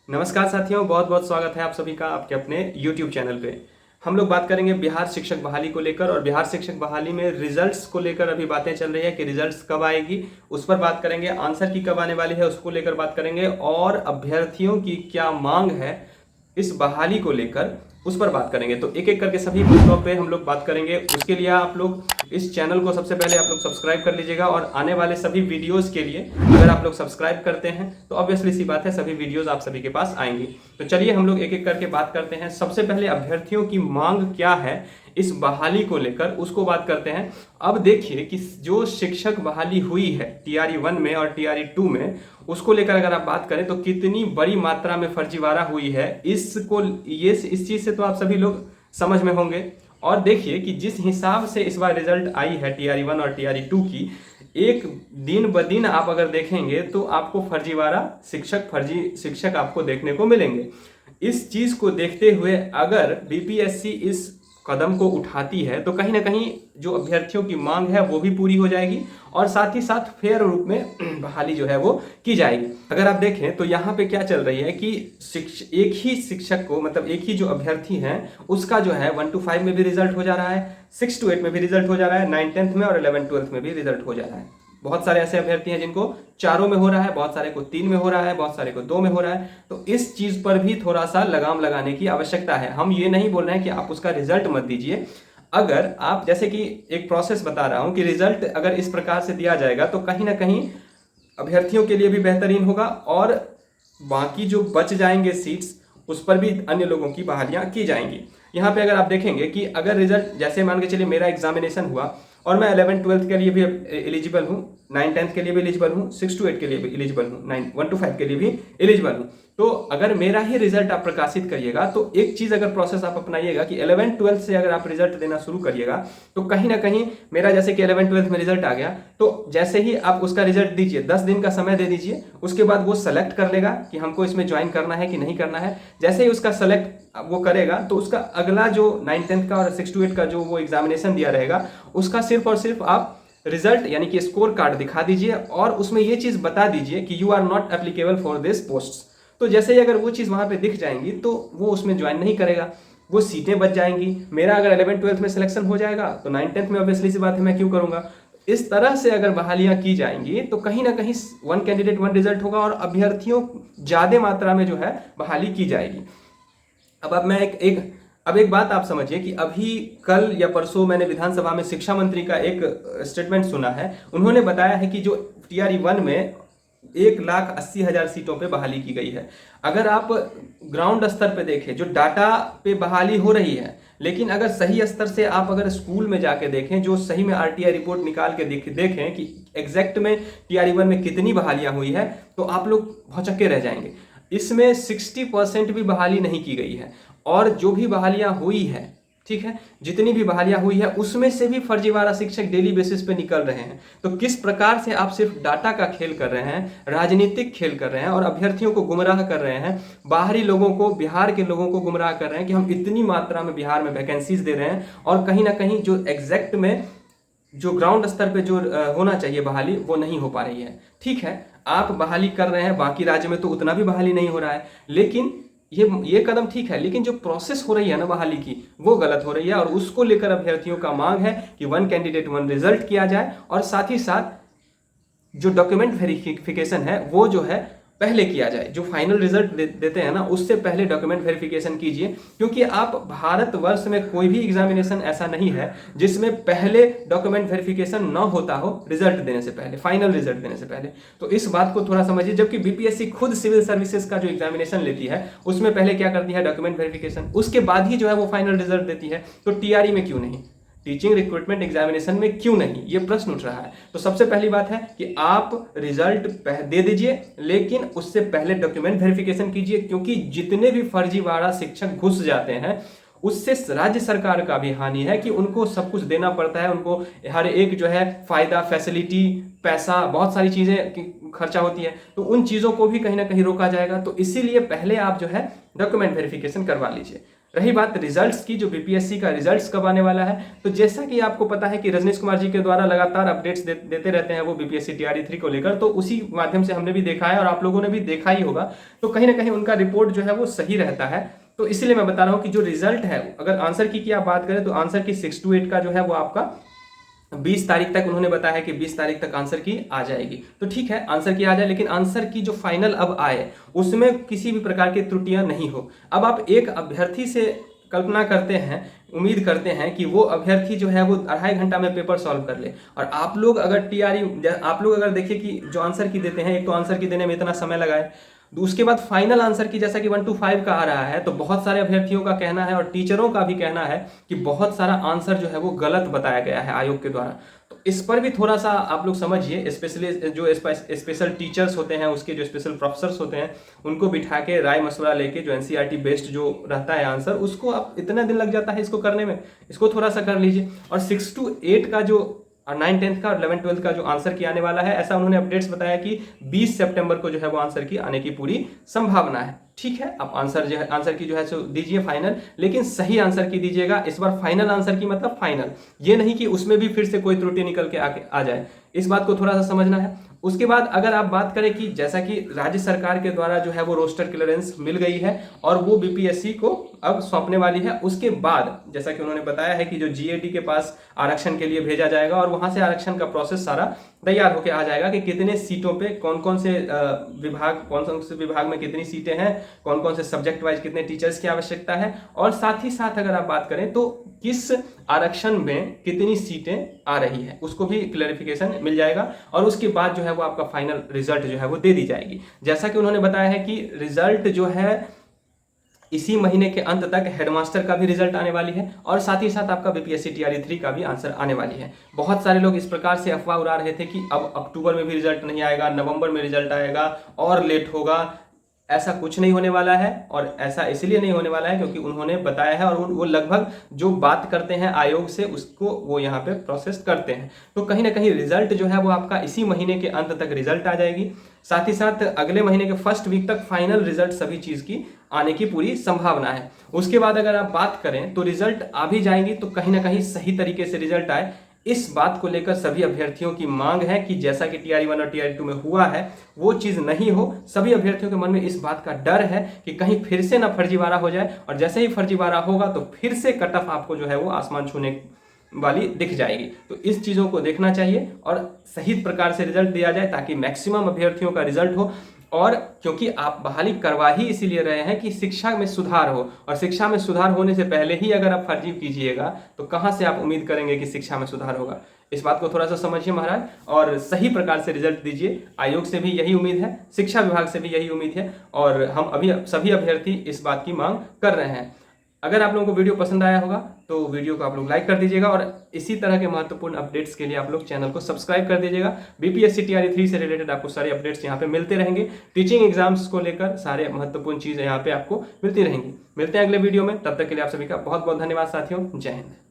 नमस्कार साथियों, बहुत बहुत स्वागत है आप सभी का आपके अपने YouTube चैनल पे। हम लोग बात करेंगे बिहार शिक्षक बहाली को लेकर, और बिहार शिक्षक बहाली में रिजल्ट्स को लेकर अभी बातें चल रही है कि रिजल्ट्स कब आएगी, उस पर बात करेंगे। आंसर की कब आने वाली है उसको लेकर बात करेंगे, और अभ्यर्थियों की क्या मांग है इस बहाली को लेकर उस पर बात करेंगे। तो एक एक करके सभी मुद्दों पे हम लोग बात करेंगे। उसके लिए आप लोग इस चैनल को सबसे पहले आप लोग सब्सक्राइब कर लीजिएगा, और आने वाले सभी वीडियोस के लिए अगर आप लोग सब्सक्राइब करते हैं तो ऑब्वियसली सी बात है सभी वीडियोस आप सभी के पास आएंगी। तो चलिए हम लोग एक एक करके बात करते हैं। सबसे पहले अभ्यर्थियों की मांग क्या है इस बहाली को लेकर उसको बात करते हैं। अब देखिए कि जो शिक्षक बहाली हुई है टीआरई 1 में और टीआरई 2 में, उसको लेकर अगर आप बात करें तो कितनी बड़ी मात्रा में फर्जीवाड़ा हुई है इस चीज से तो आप सभी लोग समझ में होंगे। और देखिए कि जिस हिसाब से इस बार रिजल्ट आई है टीआरई 1 और टीआरई 2 की, एक दिन ब दिन आप अगर देखेंगे तो आपको फर्जी शिक्षक आपको देखने को मिलेंगे। इस चीज को देखते हुए अगर बीपीएससी इस कदम को उठाती है तो कहीं ना कहीं जो अभ्यर्थियों की मांग है वो भी पूरी हो जाएगी, और साथ ही साथ फेयर रूप में बहाली जो है वो की जाएगी। अगर आप देखें तो यहाँ पे क्या चल रही है कि एक ही शिक्षक को, मतलब एक ही जो अभ्यर्थी हैं उसका जो है 1 to 5 में भी रिजल्ट हो जा रहा है, 6 to 8 में भी रिजल्ट हो जा रहा है, 9 10th में और 11 12th में भी रिजल्ट हो जा रहा है। बहुत सारे ऐसे अभ्यर्थी हैं जिनको 4 में हो रहा है, बहुत सारे को 3 में हो रहा है, बहुत सारे को 2 में हो रहा है। तो इस चीज पर भी थोड़ा सा लगाम लगाने की आवश्यकता है। हम ये नहीं बोल रहे हैं कि आप उसका रिजल्ट मत दीजिए। अगर आप, जैसे कि एक प्रोसेस बता रहा हूं कि रिजल्ट अगर इस प्रकार से दिया जाएगा तो कहीं ना कहीं अभ्यर्थियों के लिए भी बेहतरीन होगा, और बाकी जो बच जाएंगे सीट्स उस पर भी अन्य लोगों की बहालियां की जाएंगी। यहाँ पे अगर आप देखेंगे कि अगर रिजल्ट, जैसे मान के चलिए मेरा एग्जामिनेशन हुआ और मैं 11 12th के लिए भी एलिजिबल हूँ, 9 10th के लिए भी एलिजिबल हूँ, 6 to 8 के लिए भी एलिजिबल हूँ, 1 to 5 के लिए भी एलिजिबल हूँ। तो अगर मेरा ही रिजल्ट आप प्रकाशित करिएगा तो एक चीज अगर प्रोसेस आप अपनाइएगा कि 11 12th से अगर आप रिजल्ट देना शुरू करिएगा तो कहीं ना कहीं मेरा, जैसे कि 11 12th में रिजल्ट आ गया, तो जैसे ही आप उसका रिजल्ट दीजिए 10 दिन का समय दे दीजिए, उसके बाद वो सेलेक्ट कर लेगा कि हमको इसमें ज्वाइन करना है कि नहीं करना है। जैसे ही उसका सेलेक्ट वो करेगा तो उसका अगला जो 9 10th का और 6 to 8 का जो वो एग्जामिनेशन दिया रहेगा उसका सिर्फ और सिर्फ आप रिजल्ट यानी कि स्कोर कार्ड दिखा दीजिए, और उसमें ये चीज बता दीजिए कि you are not applicable for this post. तो जैसे ही अगर वो चीज वहां पे दिख जाएंगी तो वो उसमें ज्वाइन नहीं करेगा, वो सीटें बच जाएंगी। मेरा अगर 11 12th में सिलेक्शन हो जाएगा तो 9 10th में ऑब्वियसली सी बात है मैं क्यों करूंगा। इस तरह से अगर बहालियां की जाएंगी तो कहीं ना कहीं 1 कैंडिडेट 1 रिजल्ट होगा, और अभ्यर्थियों ज्यादा मात्रा में जो है बहाली की जाएगी। अब एक बात आप समझिए कि अभी कल या परसों मैंने विधानसभा में शिक्षा मंत्री का एक स्टेटमेंट सुना है। उन्होंने बताया है कि जो टीआरई 1 में 1,80,000 सीटों पे बहाली की गई है। अगर आप ग्राउंड स्तर पे देखें, जो डाटा पे बहाली हो रही है, लेकिन अगर सही स्तर से आप अगर स्कूल में जाके देखें, जो सही में आरटीआई रिपोर्ट निकाल के देखें कि एग्जैक्ट में टीआरई 1 में कितनी बहालियां हुई है, तो आप लोग भौचक्के रह जाएंगे। इसमें 60% भी बहाली नहीं की गई है, और जो भी बहालियां हुई है, ठीक है, जितनी भी बहालियां हुई है उसमें से भी फर्जीवाड़ा शिक्षक डेली बेसिस पे निकल रहे हैं। तो किस प्रकार से आप सिर्फ डाटा का खेल कर रहे हैं, राजनीतिक खेल कर रहे हैं, और अभ्यर्थियों को गुमराह कर रहे हैं, बाहरी लोगों को, बिहार के लोगों को गुमराह कर रहे हैं कि हम इतनी मात्रा में बिहार में वैकेंसीज दे रहे हैं, और कहीं ना कहीं जो एग्जैक्ट में जो ग्राउंड स्तर पे जो होना चाहिए बहाली वो नहीं हो पा रही है। ठीक है, आप बहाली कर रहे हैं, बाकी राज्य में तो उतना भी बहाली नहीं हो रहा है, लेकिन ये कदम ठीक है, लेकिन जो प्रोसेस हो रही है ना बहाली की वो गलत हो रही है, और उसको लेकर अभ्यर्थियों का मांग है कि 1 कैंडिडेट 1 रिजल्ट किया जाए, और साथ ही साथ जो डॉक्यूमेंट वेरिफिकेशन है वो जो है पहले किया जाए। जो फाइनल रिजल्ट देते हैं ना उससे पहले डॉक्यूमेंट वेरिफिकेशन कीजिए, क्योंकि आप भारतवर्ष में कोई भी एग्जामिनेशन ऐसा नहीं है जिसमें पहले डॉक्यूमेंट वेरिफिकेशन न होता हो रिजल्ट देने से पहले, फाइनल रिजल्ट देने से पहले। तो इस बात को थोड़ा समझिए। जबकि बीपीएससी खुद सिविल सर्विसेज का जो एग्जामिनेशन लेती है उसमें पहले क्या करती है, डॉक्यूमेंट वेरिफिकेशन, उसके बाद ही जो है वो फाइनल रिजल्ट देती है। तो टीआरई में क्यों नहीं, टीचिंग रिक्रूटमेंट एग्जामिनेशन में क्यों नहीं, ये प्रश्न उठ रहा है। तो सबसे पहली बात है कि आप रिजल्ट दे दीजिए, लेकिन उससे पहले डॉक्यूमेंट वेरिफिकेशन कीजिए, क्योंकि जितने भी फर्जीवाड़ा शिक्षक घुस जाते हैं उससे राज्य सरकार का भी हानि है कि उनको सब कुछ देना पड़ता है, उनको हर एक जो है फायदा, फैसिलिटी, पैसा, बहुत सारी चीजें खर्चा होती है, तो उन चीजों को भी कहीं ना कहीं रोका जाएगा। तो इसीलिए पहले आप जो है डॉक्यूमेंट वेरिफिकेशन करवा लीजिए। रही बात रिजल्ट्स की, जो बीपीएससी का रिजल्ट्स कब आने वाला है, तो जैसा कि आपको पता है कि रजनीश कुमार जी के द्वारा लगातार अपडेट्स देते रहते हैं वो बीपीएससी टीआरई 3 को लेकर, तो उसी माध्यम से हमने भी देखा है और आप लोगों ने भी देखा ही होगा। तो कहीं ना कहीं उनका रिपोर्ट जो है वो सही रहता है। तो इसीलिए मैं बता रहा हूं कि जो रिजल्ट है, अगर आंसर की आप बात करें तो आंसर की 6 to 8 का जो है वो आपका 20 तारीख तक, उन्होंने बताया कि 20 तारीख तक आंसर की आ जाएगी। तो ठीक है, आंसर की आ जाए, लेकिन आंसर की जो फाइनल अब आए उसमें किसी भी प्रकार की त्रुटियां नहीं हो। अब आप एक अभ्यर्थी से कल्पना करते हैं, उम्मीद करते हैं कि वो अभ्यर्थी जो है वो 2.5 घंटा में पेपर सॉल्व कर ले, और आप लोग अगर आप लोग अगर देखिए कि जो आंसर की देते हैं, एक तो आंसर की देने में इतना समय लगाए, उसके बाद फाइनल आंसर की जैसा कि 1 to 5 का आ रहा है, तो बहुत सारे अभ्यर्थियों का कहना है और टीचरों का भी कहना है कि बहुत सारा आंसर जो है वो गलत बताया गया है आयोग के द्वारा। तो इस पर भी थोड़ा सा आप लोग समझिए, स्पेशली जो स्पेशल टीचर्स होते हैं, उसके जो स्पेशल प्रोफेसर्स होते हैं, उनको बिठा के राय मशवरा लेके जो एनसीईआरटी बेस्ड जो रहता है आंसर, उसको आप इतना दिन लग जाता है इसको करने में, इसको थोड़ा सा कर लीजिए। और 6 to 8 का जो, और 9, 10 का और 11, 12 का जो आंसर की आने वाला है, ऐसा उन्होंने अपडेट्स बताया कि 20 सितंबर को जो है वो आंसर की आने की पूरी संभावना है। ठीक है, आप आंसर की जो है सो दीजिए फाइनल, लेकिन सही आंसर की दीजिएगा इस बार। फाइनल आंसर की मतलब फाइनल, ये नहीं कि उसमें भी फिर से कोई त्रुटि निकल के आ जाए, इस बात को थोड़ा सा समझना है। उसके बाद अगर आप बात करें कि जैसा कि राज्य सरकार के द्वारा जो है वो रोस्टर क्लियरेंस मिल गई है और वो बीपीएससी को अब सौंपने वाली है, उसके बाद जैसा कि उन्होंने बताया है कि जो जीएडी के पास आरक्षण के लिए भेजा जाएगा और वहां से आरक्षण का प्रोसेस सारा तैयार होकर आ जाएगा कि कितने सीटों पे कौन कौन से विभाग में कितनी सीटें हैं, कौन कौन से सब्जेक्ट वाइज कितने टीचर्स की आवश्यकता है, और साथ ही साथ अगर आप बात करें तो किस आरक्षण में कितनी सीटें आ रही है, उसको भी क्लैरिफिकेशन मिल जाएगा। और उसके बाद जो है वो आपका फाइनल रिजल्ट जो है वो दे दी जाएगी। जैसा कि उन्होंने बताया है कि रिजल्ट जो है इसी महीने के अंत तक हेडमास्टर का भी रिजल्ट आने वाली है, और साथ ही साथ आपका बीपीएससी टीआरई 3 का भी आंसर आने वाली है। बहुत सारे लोग इस प्रकार से अफवाह उड़ा रहे थे कि अब अक्टूबर में भी रिजल्ट नहीं आएगा, नवंबर में रिजल्ट आएगा और लेट होगा। ऐसा कुछ नहीं होने वाला है, और ऐसा इसलिए नहीं होने वाला है क्योंकि उन्होंने बताया है और वो लगभग जो बात करते हैं आयोग से उसको वो यहाँ पे प्रोसेस करते हैं। तो कहीं ना कहीं रिजल्ट जो है वो आपका इसी महीने के अंत तक रिजल्ट आ जाएगी। साथ ही साथ अगले महीने के फर्स्ट वीक तक फाइनल रिजल्ट सभी चीज की आने की पूरी संभावना है। उसके बाद अगर आप बात करें तो रिजल्ट आ भी जाएंगी तो कहीं ना कहीं सही तरीके से रिजल्ट आए, इस बात को लेकर सभी अभ्यर्थियों की मांग है कि जैसा कि टीआरई 1 और टीआरई 2 में हुआ है वो चीज नहीं हो। सभी अभ्यर्थियों के मन में इस बात का डर है कि कहीं फिर से ना फर्जीवाड़ा हो जाए, और जैसे ही फर्जीवाड़ा होगा तो फिर से कट ऑफ आपको जो है वो आसमान छूने वाली दिख जाएगी। तो इस चीजों को देखना चाहिए और सही प्रकार से रिजल्ट दिया जाए ताकि मैक्सिमम अभ्यर्थियों का रिजल्ट हो। और क्योंकि आप बहाली करवा ही इसीलिए रहे हैं कि शिक्षा में सुधार हो, और शिक्षा में सुधार होने से पहले ही अगर आप फर्जी कीजिएगा तो कहां से आप उम्मीद करेंगे कि शिक्षा में सुधार होगा। इस बात को थोड़ा सा समझिए महाराज, और सही प्रकार से रिजल्ट दीजिए। आयोग से भी यही उम्मीद है, शिक्षा विभाग से भी यही उम्मीद है, और हम अभी सभी अभ्यर्थी इस बात की मांग कर रहे हैं। अगर आप लोगों को वीडियो पसंद आया होगा तो वीडियो को आप लोग लाइक कर दीजिएगा, और इसी तरह के महत्वपूर्ण अपडेट्स के लिए आप लोग चैनल को सब्सक्राइब कर दीजिएगा। बीपीएससी टीआरई 3 से रिलेटेड आपको सारे अपडेट्स यहाँ पे मिलते रहेंगे। टीचिंग एग्जाम्स को लेकर सारे महत्वपूर्ण चीजें यहाँ पे आपको मिलती रहेंगी। मिलते हैं अगले वीडियो में, तब तक के लिए आप सभी का बहुत बहुत धन्यवाद साथियों। जय हिंद।